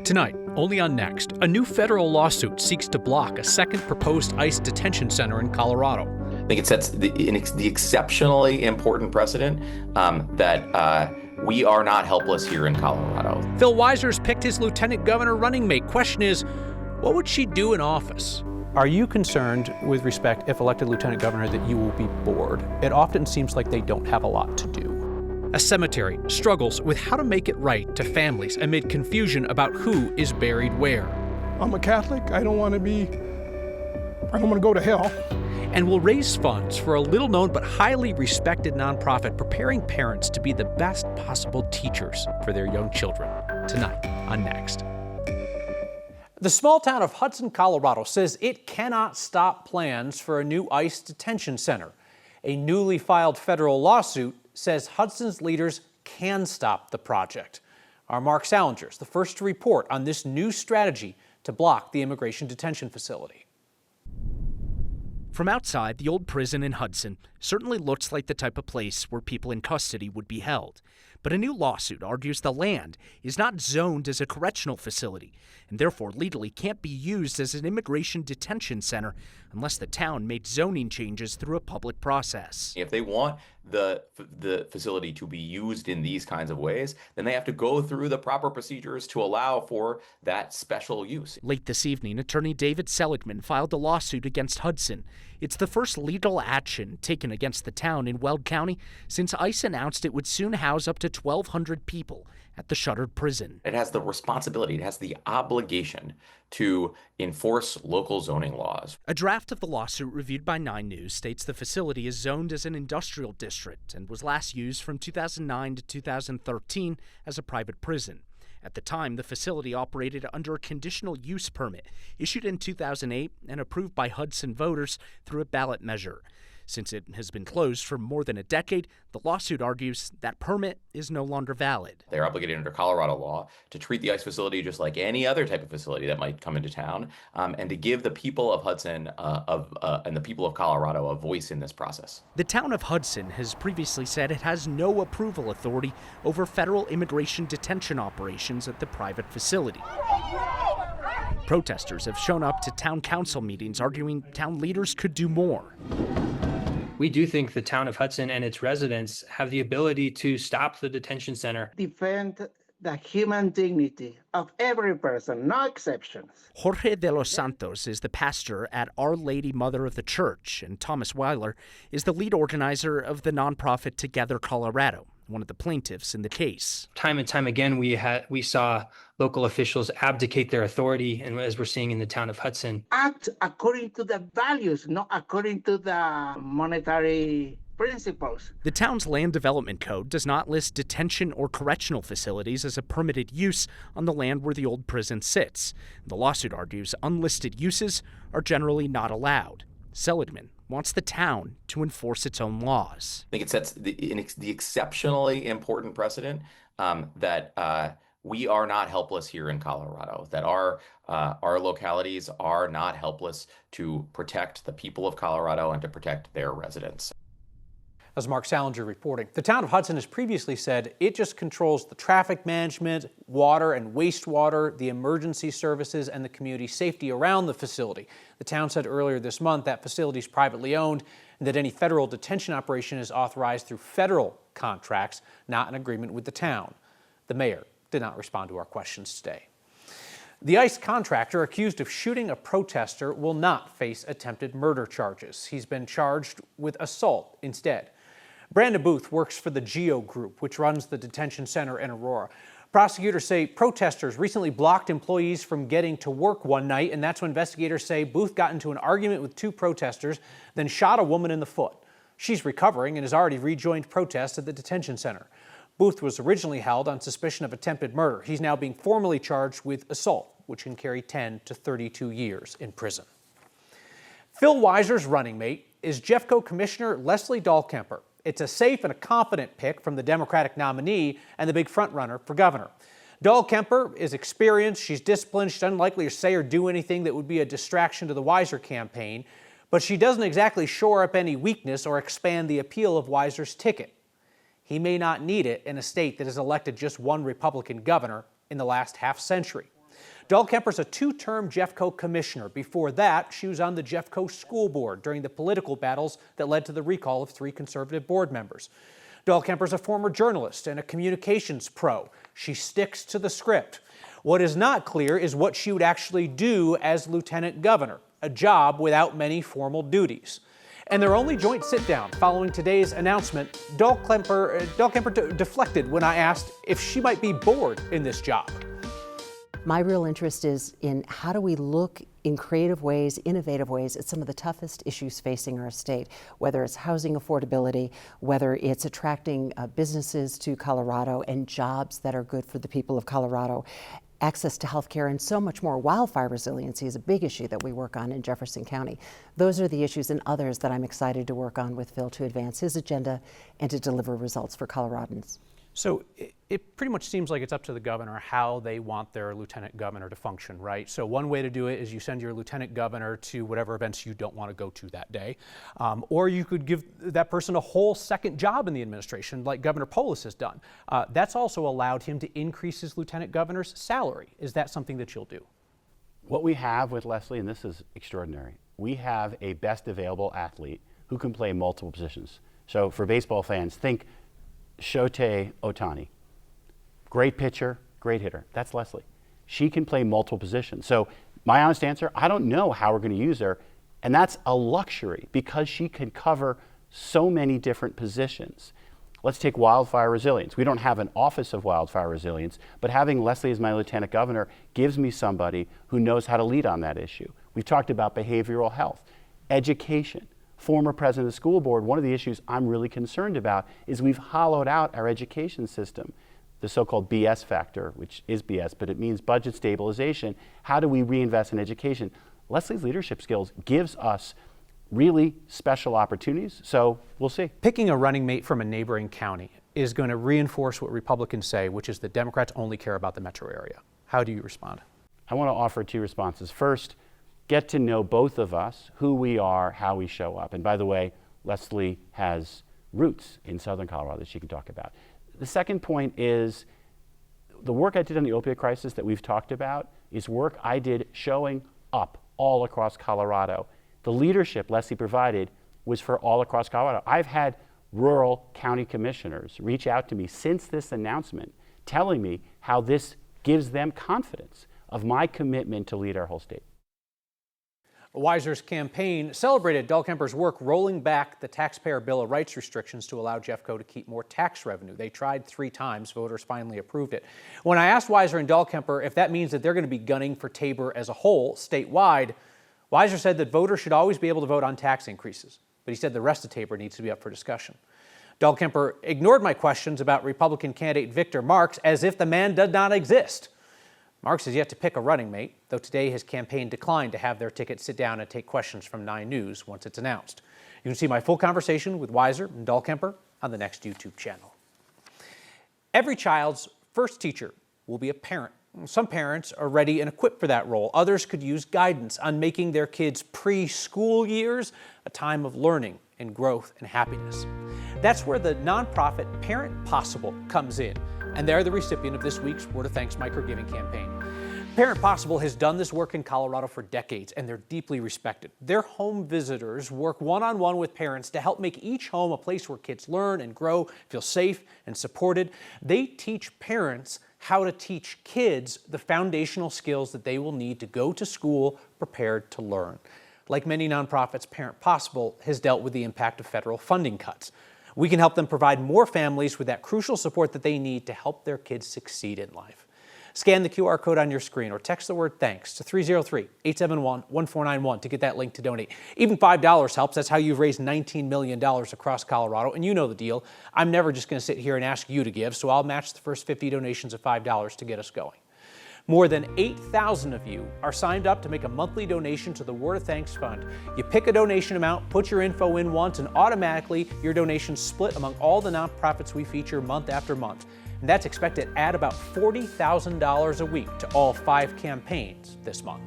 Tonight, only on Next, a new federal lawsuit seeks to block a second proposed ICE detention center in Colorado. I think it sets the exceptionally important precedent that we are not helpless here in Colorado. Phil Weiser's picked his lieutenant governor running mate. Question is, what would she do in office? Are you concerned, with respect, if elected lieutenant governor, that you will be bored? It often seems like they don't have a lot to do. A cemetery struggles with how to make it right to families amid confusion about who is buried where. I'm a Catholic. I don't want to go to hell. And will raise funds for a little-known but highly respected nonprofit preparing parents to be the best possible teachers for their young children. Tonight on Next. The small town of Hudson, Colorado says it cannot stop plans for a new ICE detention center. A newly filed federal lawsuit says Hudson's leaders can stop the project. Our Mark Salinger is the first to report on this new strategy to block the immigration detention facility. From outside, the old prison in Hudson certainly looks like the type of place where people in custody would be held. But a new lawsuit argues the land is not zoned as a correctional facility and therefore legally can't be used as an immigration detention center unless the town made zoning changes through a public process. If they want the facility to be used in these kinds of ways, then they have to go through the proper procedures to allow for that special use. Late this evening, attorney David Seligman filed a lawsuit against Hudson. It's the first legal action taken against the town in Weld County since ICE announced it would soon house up to 1,200 people at the shuttered prison. It has the responsibility, it has the obligation to enforce local zoning laws. A draft of the lawsuit reviewed by 9 News states the facility is zoned as an industrial district and was last used from 2009 to 2013 as a private prison. At the time, the facility operated under a conditional use permit issued in 2008 and approved by Hudson voters through a ballot measure. Since it has been closed for more than a decade, the lawsuit argues that permit is no longer valid. They're obligated under Colorado law to treat the ICE facility just like any other type of facility that might come into town, and to give the people of Hudson and the people of Colorado a voice in this process. The town of Hudson has previously said it has no approval authority over federal immigration detention operations at the private facility. Protesters have shown up to town council meetings arguing town leaders could do more. We do think the town of Hudson and its residents have the ability to stop the detention center. Defend the human dignity of every person, no exceptions. Jorge de los Santos is the pastor at Our Lady Mother of the Church, and Thomas Weiler is the lead organizer of the nonprofit Together Colorado, one of the plaintiffs in the case. Time and time again, we saw local officials abdicate their authority, and as we're seeing in the town of Hudson. Act according to the values, not according to the monetary principles. The town's land development code does not list detention or correctional facilities as a permitted use on the land where the old prison sits. The lawsuit argues unlisted uses are generally not allowed. Seligman wants the town to enforce its own laws. I think it sets the exceptionally important precedent that we are not helpless here in Colorado, that our localities are not helpless to protect the people of Colorado and to protect their residents. As Mark Salinger reporting, the town of Hudson has previously said it just controls the traffic management, water and wastewater, the emergency services, and the community safety around the facility. The town said earlier this month that facility is privately owned and that any federal detention operation is authorized through federal contracts, not in agreement with the town. The mayor did not respond to our questions today. The ICE contractor accused of shooting a protester will not face attempted murder charges. He's been charged with assault instead. Brandon Booth works for the GEO Group, which runs the detention center in Aurora. Prosecutors say protesters recently blocked employees from getting to work one night, and that's when investigators say Booth got into an argument with 2 protesters, then shot a woman in the foot. She's recovering and has already rejoined protests at the detention center. Booth was originally held on suspicion of attempted murder. He's now being formally charged with assault, which can carry 10 to 32 years in prison. Phil Weiser's running mate is Jeffco Commissioner Leslie Dahlkemper. It's a safe and a confident pick from the Democratic nominee and the big frontrunner for governor. Dahlkemper is experienced, she's disciplined, she's unlikely to say or do anything that would be a distraction to the Weiser campaign, but she doesn't exactly shore up any weakness or expand the appeal of Weiser's ticket. He may not need it in a state that has elected just one Republican governor in the last half century. Dahlkemper's a two-term Jeffco commissioner. Before that, she was on the Jeffco school board during the political battles that led to the recall of 3 conservative board members. Dahlkemper's a former journalist and a communications pro. She sticks to the script. What is not clear is what she would actually do as lieutenant governor, a job without many formal duties. And their only joint sit-down following today's announcement, Dahlkemper deflected when I asked if she might be bored in this job. My real interest is in how do we look in creative ways, innovative ways at some of the toughest issues facing our state, whether it's housing affordability, whether it's attracting businesses to Colorado and jobs that are good for the people of Colorado, access to health care, and so much more. Wildfire resiliency is a big issue that we work on in Jefferson County. Those are the issues and others that I'm excited to work on with Phil to advance his agenda and to deliver results for Coloradans. So it pretty much seems like it's up to the governor how they want their lieutenant governor to function, right? So one way to do it is you send your lieutenant governor to whatever events you don't want to go to that day. Or you could give that person a whole second job in the administration like Governor Polis has done. That's also allowed him to increase his lieutenant governor's salary. Is that something that you'll do? What we have with Leslie, and this is extraordinary, we have a best available athlete who can play multiple positions. So for baseball fans, think Shohei Ohtani. Great pitcher, great hitter. That's Leslie. She can play multiple positions. So my honest answer, I don't know how we're going to use her, and that's a luxury because she can cover so many different positions. Let's take wildfire resilience. We don't have an office of wildfire resilience, but having Leslie as my lieutenant governor gives me somebody who knows how to lead on that issue. We've talked about behavioral health, education. Former president of the school board, one of the issues I'm really concerned about is we've hollowed out our education system, the so-called BS factor, which is BS, but it means budget stabilization. How do we reinvest in education? Leslie's leadership skills gives us really special opportunities, so we'll see. Picking a running mate from a neighboring county is going to reinforce what Republicans say, which is that Democrats only care about the metro area. How do you respond? I want to offer 2 responses. First, get to know both of us, who we are, how we show up. And by the way, Leslie has roots in Southern Colorado that she can talk about. The second point is the work I did on the opioid crisis that we've talked about is work I did showing up all across Colorado. The leadership Leslie provided was for all across Colorado. I've had rural county commissioners reach out to me since this announcement telling me how this gives them confidence of my commitment to lead our whole state. Weiser's campaign celebrated Dahlkemper's work rolling back the taxpayer Bill of Rights restrictions to allow Jeffco to keep more tax revenue. They tried 3 times. Voters finally approved it. When I asked Weiser and Dahlkemper if that means that they're going to be gunning for Tabor as a whole, statewide, Weiser said that voters should always be able to vote on tax increases. But he said the rest of Tabor needs to be up for discussion. Dahlkemper ignored my questions about Republican candidate Victor Marks as if the man did not exist. Marks has yet to pick a running mate, though today his campaign declined to have their ticket sit down and take questions from 9 News once it's announced. You can see my full conversation with Weiser and Dahlkemper on the next YouTube channel. Every child's first teacher will be a parent. Some parents are ready and equipped for that role. Others could use guidance on making their kids' preschool years a time of learning and growth and happiness. That's where the nonprofit Parent Possible comes in, and they're the recipient of this week's Word of Thanks microgiving campaign. Parent Possible has done this work in Colorado for decades, and they're deeply respected. Their home visitors work one-on-one with parents to help make each home a place where kids learn and grow, feel safe and supported. They teach parents how to teach kids the foundational skills that they will need to go to school prepared to learn. Like many nonprofits, Parent Possible has dealt with the impact of federal funding cuts. We can help them provide more families with that crucial support that they need to help their kids succeed in life. Scan the QR code on your screen or text the word THANKS to 303-871-1491 to get that link to donate. Even $5 helps. That's how you've raised $19 million across Colorado, and you know the deal. I'm never just going to sit here and ask you to give, so I'll match the first 50 donations of $5 to get us going. More than 8,000 of you are signed up to make a monthly donation to the Word of Thanks Fund. You pick a donation amount, put your info in once, and automatically your donation's split among all the nonprofits we feature month after month. And that's expected to add about $40,000 a week to all 5 campaigns this month.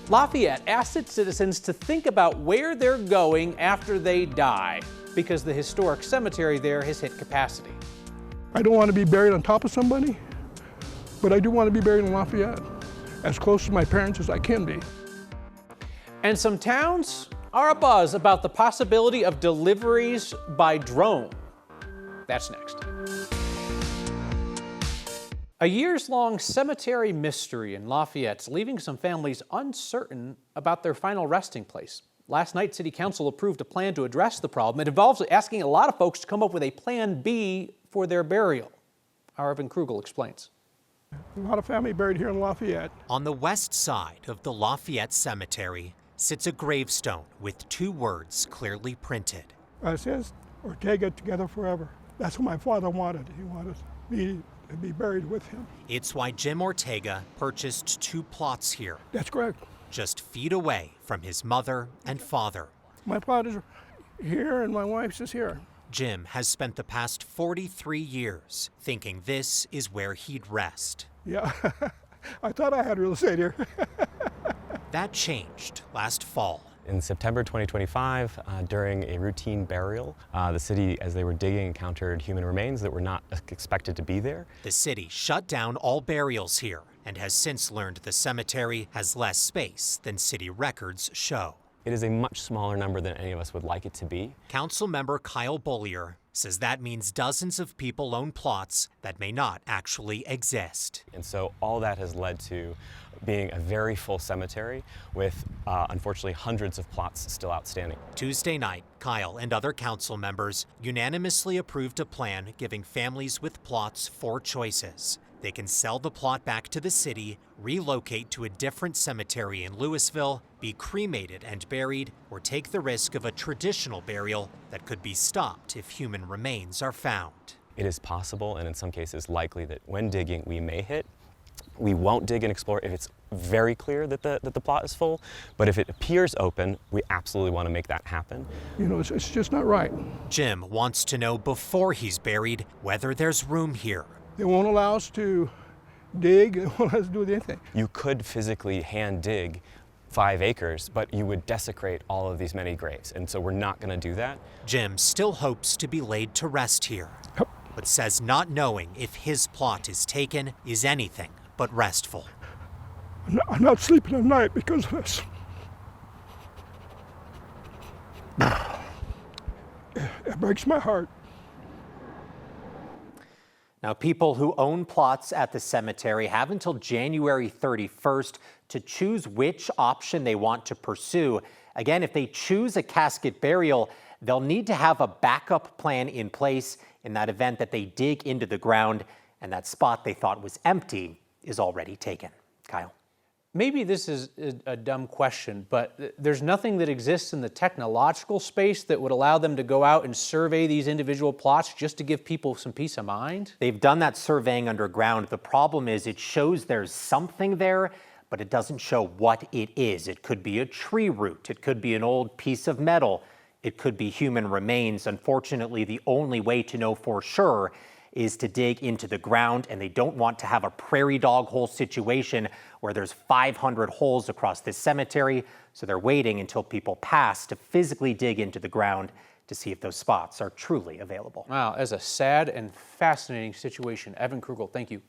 Lafayette asked its citizens to think about where they're going after they die, because the historic cemetery there has hit capacity. I don't want to be buried on top of somebody. But I do want to be buried in Lafayette, as close to my parents as I can be. And some towns are abuzz about the possibility of deliveries by drone. That's next. A years-long cemetery mystery in Lafayette's leaving some families uncertain about their final resting place. Last night, City Council approved a plan to address the problem. It involves asking a lot of folks to come up with a plan B for their burial. Our Evan Krugel explains. A lot of family buried here in Lafayette. On the west side of the Lafayette Cemetery sits a gravestone with 2 words clearly printed. It says, Ortega together forever. That's what my father wanted. He wanted me to be buried with him. It's why Jim Ortega purchased 2 plots here, That's correct. just feet away from his mother and father. My father's here and my wife's is here. Jim has spent the past 43 years thinking this is where he'd rest. Yeah, I thought I had real estate here. That changed last fall. In September 2025, during a routine burial, the city, as they were digging, encountered human remains that were not expected to be there. The city shut down all burials here and has since learned the cemetery has less space than city records show. It is a much smaller number than any of us would like it to be. Council member Kyle Bollier says that means dozens of people own plots that may not actually exist. And so all that has led to being a very full cemetery with, unfortunately, hundreds of plots still outstanding. Tuesday night, Kyle and other council members unanimously approved a plan giving families with plots 4 choices. They can sell the plot back to the city, relocate to a different cemetery in Louisville, be cremated and buried, or take the risk of a traditional burial that could be stopped if human remains are found. It is possible, and in some cases likely, that when digging we may hit. We won't dig and explore if it's very clear that the plot is full, but if it appears open, we absolutely want to make that happen. You know, it's just not right. Jim wants to know before he's buried whether there's room here. They won't allow us to dig, they won't let us do anything. You could physically hand dig 5 acres, but you would desecrate all of these many graves, and so we're not going to do that. Jim still hopes to be laid to rest here, Yep. but says not knowing if his plot is taken is anything but restful. I'm not sleeping at night because of this. It breaks my heart. Now, people who own plots at the cemetery have until January 31st to choose which option they want to pursue. Again, if they choose a casket burial, they'll need to have a backup plan in place in that event that they dig into the ground and that spot they thought was empty is already taken. Kyle. Maybe this is a dumb question, but there's nothing that exists in the technological space that would allow them to go out and survey these individual plots just to give people some peace of mind? They've done that surveying underground. The problem is it shows there's something there, but it doesn't show what it is. It could be a tree root. It could be an old piece of metal. It could be human remains. Unfortunately, the only way to know for sure is to dig into the ground, and they don't want to have a prairie dog hole situation where there's 500 holes across this cemetery, so they're waiting until people pass to physically dig into the ground to see if those spots are truly available. Wow, as a sad and fascinating situation. Evan Krugel, thank you.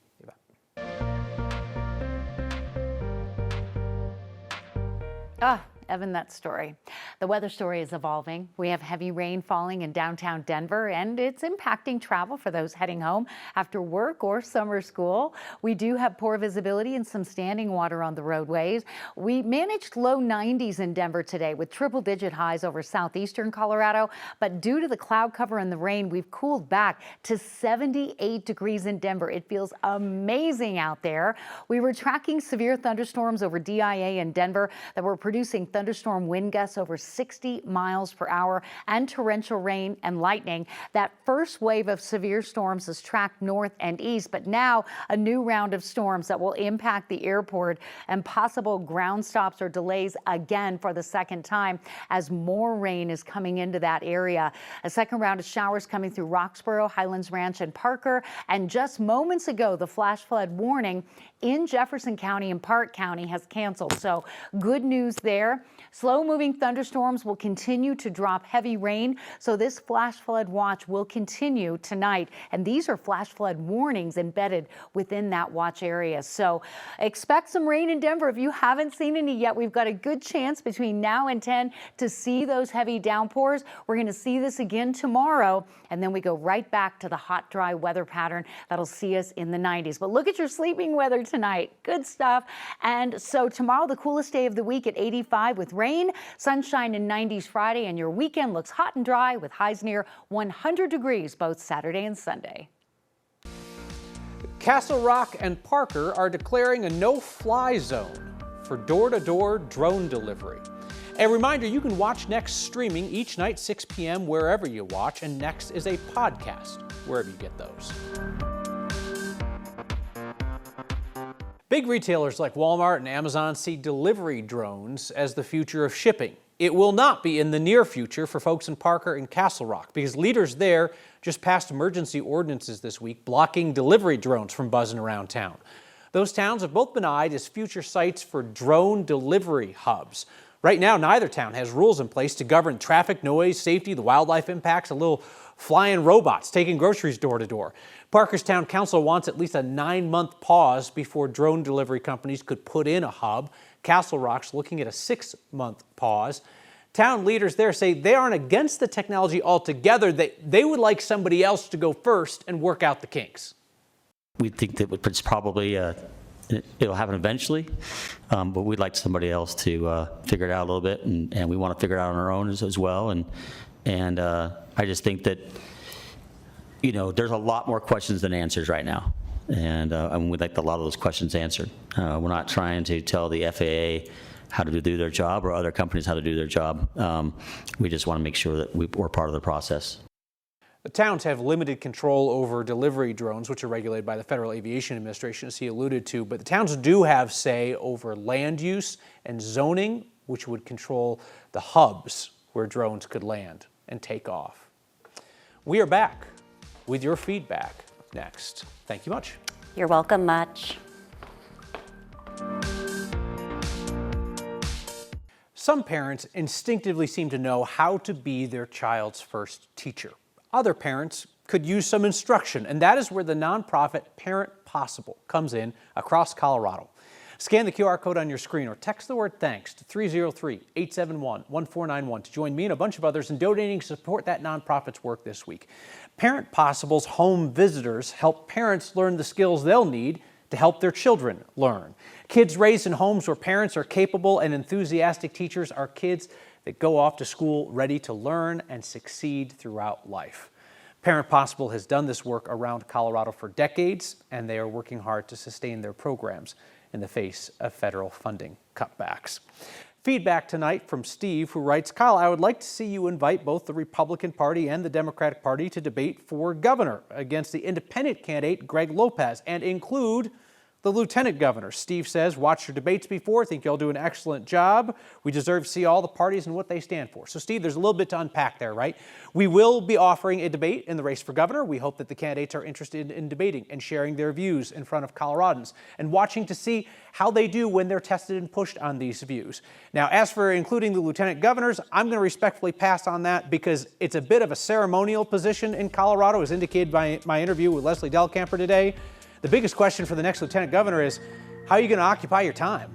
Evan, that story. The weather story is evolving. We have heavy rain falling in downtown Denver, and it's impacting travel for those heading home after work or summer school. We do have poor visibility and some standing water on the roadways. We managed low 90s in Denver today with triple-digit highs over southeastern Colorado, but due to the cloud cover and the rain, we've cooled back to 78 degrees in Denver. It feels amazing out there. We were tracking severe thunderstorms over DIA in Denver that were producing thunderstorm wind gusts over 60 miles per hour and torrential rain and lightning. That first wave of severe storms is tracked north and east, but now a new round of storms that will impact the airport and possible ground stops or delays again for the second time as more rain is coming into that area. A second round of showers coming through Roxborough, Highlands Ranch, and Parker. And just moments ago, the flash flood warning in Jefferson County and Park County has canceled. So good news there. Slow-moving thunderstorms will continue to drop heavy rain, so this flash flood watch will continue tonight. And these are flash flood warnings embedded within that watch area. So expect some rain in Denver. If you haven't seen any yet, we've got a good chance between now and 10 to see those heavy downpours. We're going to see this again tomorrow, and then we go right back to the hot, dry weather pattern that'll see us in the 90s. But look at your sleeping weather tonight. Good stuff. And so tomorrow, the coolest day of the week at 85 with rain, sunshine in 90s Friday, and your weekend looks hot and dry with highs near 100 degrees both Saturday and Sunday. Castle Rock and Parker are declaring a no-fly zone for door-to-door drone delivery. A reminder, you can watch Next streaming each night 6 p.m. wherever you watch, and Next is a podcast wherever you get those. Big retailers like Walmart and Amazon see delivery drones as the future of shipping. It will not be in the near future for folks in Parker and Castle Rock because leaders there just passed emergency ordinances this week blocking delivery drones from buzzing around town. Those towns have both been eyed as future sites for drone delivery hubs. Right now, neither town has rules in place to govern traffic, noise, safety, the wildlife impacts, of little flying robots taking groceries door to door. Parker's town council wants at least a 9-month pause before drone delivery companies could put in a hub. Castle Rock's looking at a 6-month pause. Town leaders there say they aren't against the technology altogether. They would like somebody else to go first and work out the kinks. We think that it's probably it'll happen eventually, but we'd like somebody else to figure it out a little bit, and we want to figure it out on our own as well. And I just think that, you know, there's a lot more questions than answers right now, and we'd like a lot of those questions answered. We're not trying to tell the FAA how to do their job or other companies how to do their job. We just want to make sure that we're part of the process. The towns have limited control over delivery drones, which are regulated by the Federal Aviation Administration, as he alluded to, but the towns do have say over land use and zoning, which would control the hubs where drones could land and take off. We are back with your feedback next. Thank you much. You're welcome much. Some parents instinctively seem to know how to be their child's first teacher. Other parents could use some instruction, and that is where the nonprofit Parent Possible comes in across Colorado. Scan the QR code on your screen or text the word thanks to 303-871-1491 to join me and a bunch of others in donating to support that nonprofit's work this week. Parent Possible's home visitors help parents learn the skills they'll need to help their children learn. Kids raised in homes where parents are capable and enthusiastic teachers are kids that go off to school ready to learn and succeed throughout life. Parent Possible has done this work around Colorado for decades, and they are working hard to sustain their programs in the face of federal funding cutbacks. Feedback tonight from Steve, who writes, Kyle, I would like to see you invite both the Republican Party and the Democratic Party to debate for governor against the independent candidate, Greg Lopez, and include the lieutenant governor. Steve says, watch your debates before. Think y'all do an excellent job. We deserve to see all the parties and what they stand for. So, Steve, there's a little bit to unpack there, right? We will be offering a debate in the race for governor. We hope that the candidates are interested in debating and sharing their views in front of Coloradans and watching to see how they do when they're tested and pushed on these views. Now, as for including the lieutenant governors, I'm going to respectfully pass on that because it's a bit of a ceremonial position in Colorado, as indicated by my interview with Leslie Delcamper today. The biggest question for the next lieutenant governor is, how are you going to occupy your time?